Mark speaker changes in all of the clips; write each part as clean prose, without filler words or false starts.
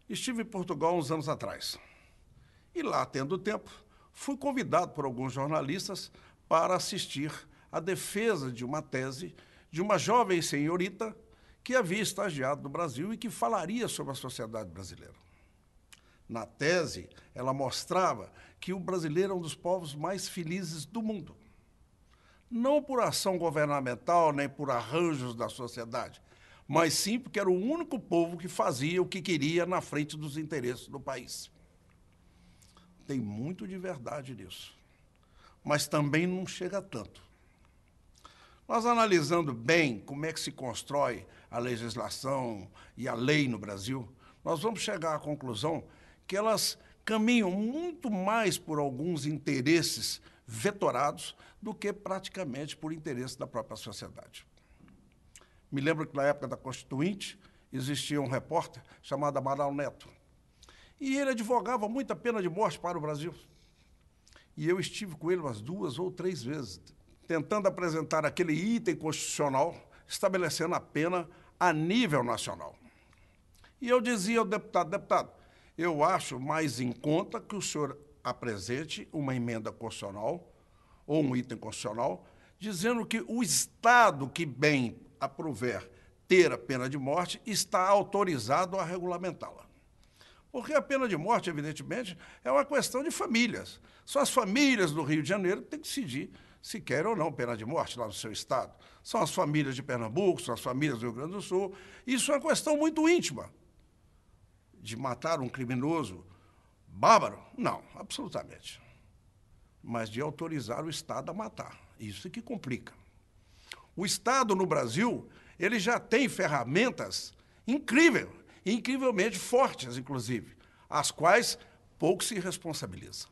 Speaker 1: Estive em Portugal uns anos atrás. E lá, tendo tempo, fui convidado por alguns jornalistas para assistir à defesa de uma tese de uma jovem senhorita que havia estagiado no Brasil e que falaria sobre a sociedade brasileira. Na tese, ela mostrava que o brasileiro é um dos povos mais felizes do mundo. Não por ação governamental, nem por arranjos da sociedade, mas sim porque era o único povo que fazia o que queria na frente dos interesses do país. Tem muito de verdade nisso, mas também não chega tanto. Nós analisando bem como é que se constrói a legislação e a lei no Brasil, nós vamos chegar à conclusão que elas caminham muito mais por alguns interesses vetorados do que praticamente por interesse da própria sociedade. Me lembro que na época da Constituinte existia um repórter chamado Amaral Neto, e ele advogava muita pena de morte para o Brasil. E eu estive com ele umas 2 ou 3 vezes, tentando apresentar aquele item constitucional estabelecendo a pena a nível nacional. E eu dizia ao deputado, eu acho mais em conta que o senhor apresente uma emenda constitucional ou um item constitucional dizendo que o Estado que bem aprover ter a pena de morte está autorizado a regulamentá-la. Porque a pena de morte, evidentemente, é uma questão de famílias. São as famílias do Rio de Janeiro que têm que decidir se querem ou não pena de morte lá no seu estado. São as famílias de Pernambuco, são as famílias do Rio Grande do Sul. Isso é uma questão muito íntima. De matar um criminoso bárbaro? Não, absolutamente. Mas de autorizar o Estado a matar. Isso é que complica. O Estado, no Brasil, ele já tem ferramentas incrivelmente fortes, inclusive, as quais pouco se responsabiliza.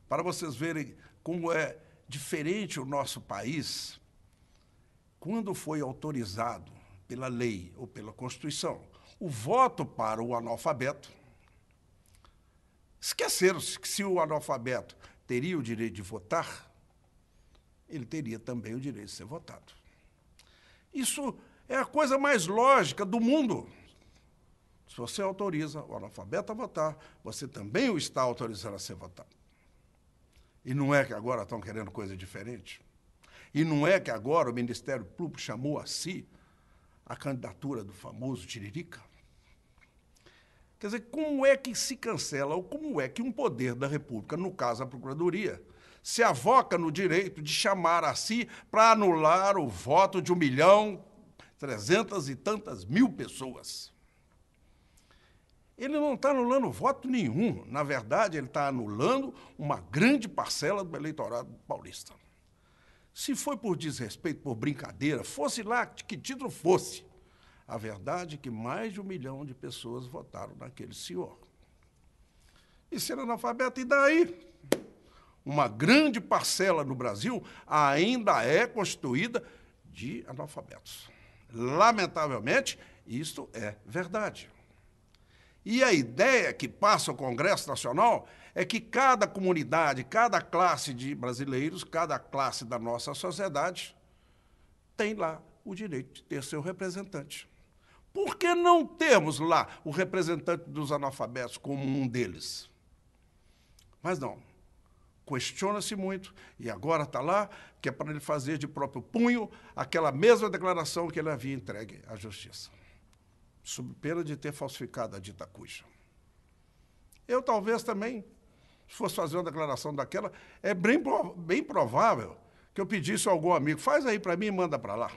Speaker 1: Para vocês verem como é diferente o nosso país, quando foi autorizado pela lei ou pela Constituição o voto para o analfabeto, esqueceram-se que se o analfabeto teria o direito de votar, ele teria também o direito de ser votado. Isso é a coisa mais lógica do mundo. Se você autoriza o analfabeto a votar, você também o está autorizando a ser votado. E não é que agora estão querendo coisa diferente? E não é que agora o Ministério Público chamou a si a candidatura do famoso Tiririca? Quer dizer, como é que se cancela, ou como é que um poder da República, no caso a Procuradoria, se avoca no direito de chamar a si para anular o voto de 1.300.000 e tantas mil pessoas? Ele não está anulando voto nenhum. Na verdade, ele está anulando uma grande parcela do eleitorado paulista. Se foi por desrespeito, por brincadeira, fosse lá de que título fosse, a verdade é que mais de 1 milhão de pessoas votaram naquele senhor. E ser analfabeto, e daí? Uma grande parcela no Brasil ainda é constituída de analfabetos. Lamentavelmente, isto é verdade. E a ideia que passa o Congresso Nacional é que cada comunidade, cada classe de brasileiros, cada classe da nossa sociedade tem lá o direito de ter seu representante. Por que não temos lá o representante dos analfabetos como um deles? Mas não. Questiona-se muito, e agora está lá, que é para ele fazer de próprio punho aquela mesma declaração que ele havia entregue à Justiça, sob pena de ter falsificado a dita cuja. Eu talvez também, se fosse fazer uma declaração daquela, é bem provável que eu pedisse a algum amigo, faz aí para mim e manda para lá,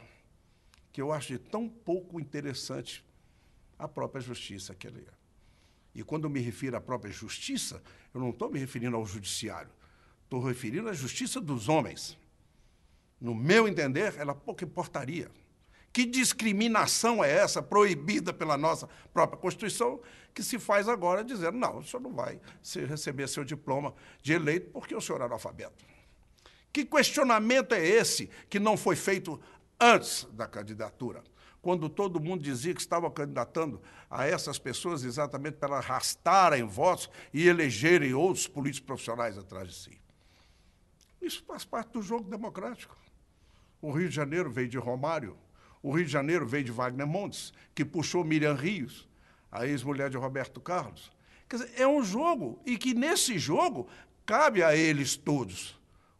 Speaker 1: que eu acho de tão pouco interessante a própria justiça que ele é. E quando eu me refiro à própria justiça, eu não estou me referindo ao judiciário, estou referindo à justiça dos homens. No meu entender, ela pouco importaria. Que discriminação é essa, proibida pela nossa própria Constituição, que se faz agora dizendo, não, o senhor não vai receber seu diploma de eleito porque o senhor é analfabeto. Que questionamento é esse que não foi feito antes da candidatura, quando todo mundo dizia que estava candidatando a essas pessoas exatamente para arrastarem votos e elegerem outros políticos profissionais atrás de si? Isso faz parte do jogo democrático. O Rio de Janeiro veio de Romário, o Rio de Janeiro veio de Wagner Montes, que puxou Miriam Rios a ex-mulher de Roberto Carlos. Quer dizer, é um jogo, e que nesse jogo cabe a eles todos.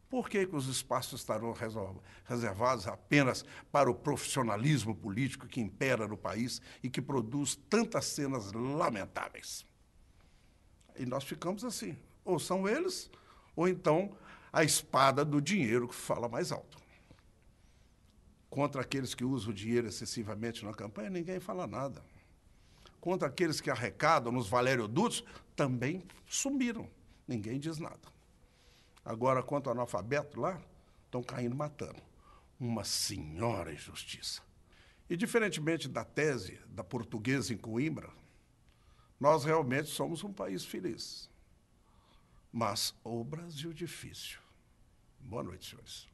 Speaker 1: Por que os espaços estarão reservados apenas para o profissionalismo político que impera no país e que produz tantas cenas lamentáveis? E nós ficamos assim, ou são eles, ou então a espada do dinheiro que fala mais alto. Contra aqueles que usam o dinheiro excessivamente na campanha, ninguém fala nada. Contra aqueles que arrecadam nos valeriodutos, também sumiram, ninguém diz nada. Agora, quanto ao analfabeto lá, estão caindo matando. Uma senhora injustiça. E, diferentemente da tese da portuguesa em Coimbra, nós realmente somos um país feliz. Mas o Brasil difícil. Boa noite, senhores.